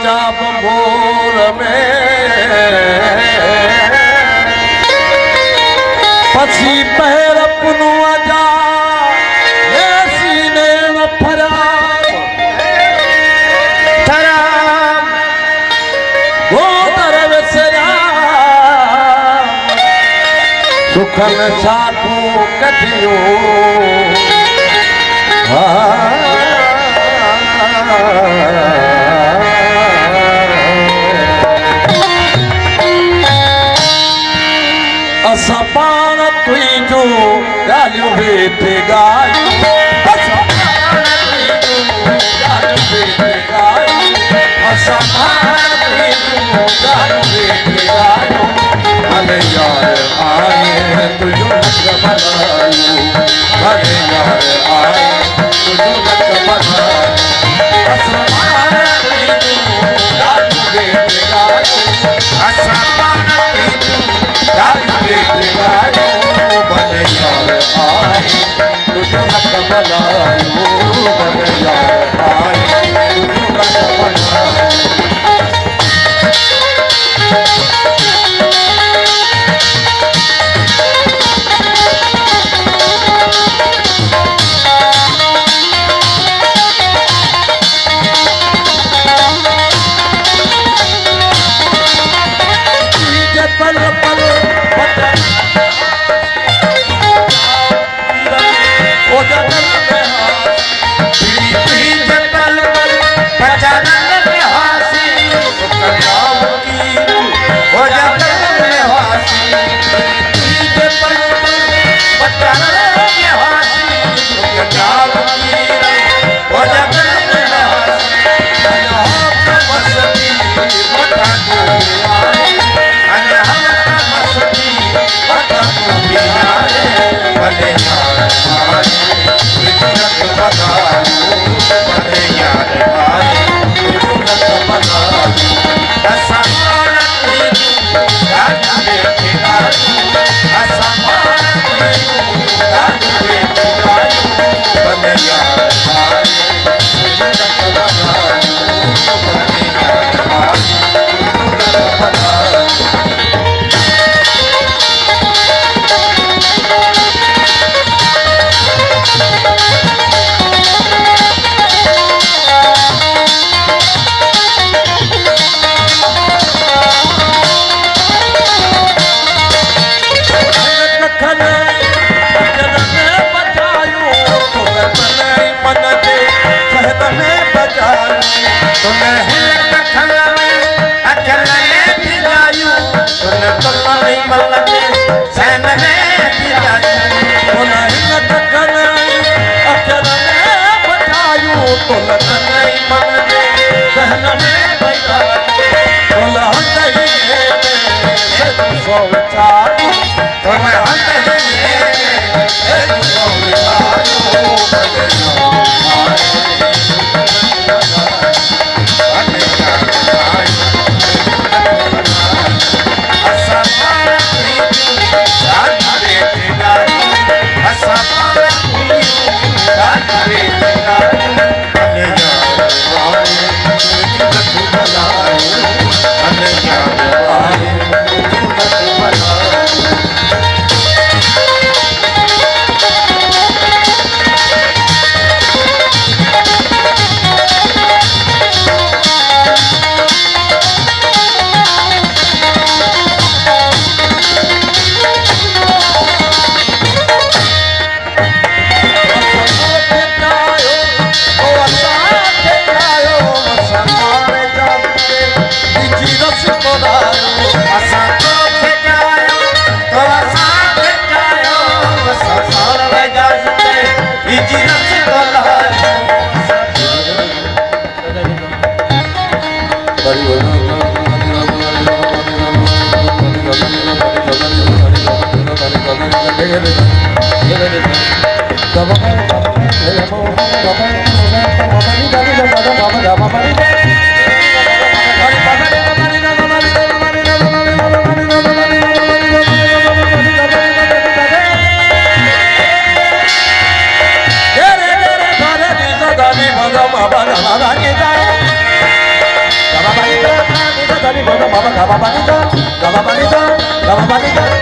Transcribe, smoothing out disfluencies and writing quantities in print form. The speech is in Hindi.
जाब भोर में पसी पैर पुनु जा सीने न फराम धराम गोदर विसरा सुखन साधू कथियो असां पाण तुंहिंजो ॻाल्हियूं वेठे ॻाल्हियूं असां पाण तुंहिंजो ॻाल्हियूं वेठे ॻाल्हियूं भले यार आए तुंहिंजो लख मल्हायूं भले यार आए तुंहिंजो लख मल्हायूं असां पाण तुंहिंजो ॻाल्हियूं वेठे ॻाल्हियूं असां पाण तुंहिंजो ॻाल्हियूं वेठे ॻाल्हियूं भले यार आए तुंहिंजो लख मल्हायूं भले यार आए तुंहिंजो लख मल्हायूं बाबा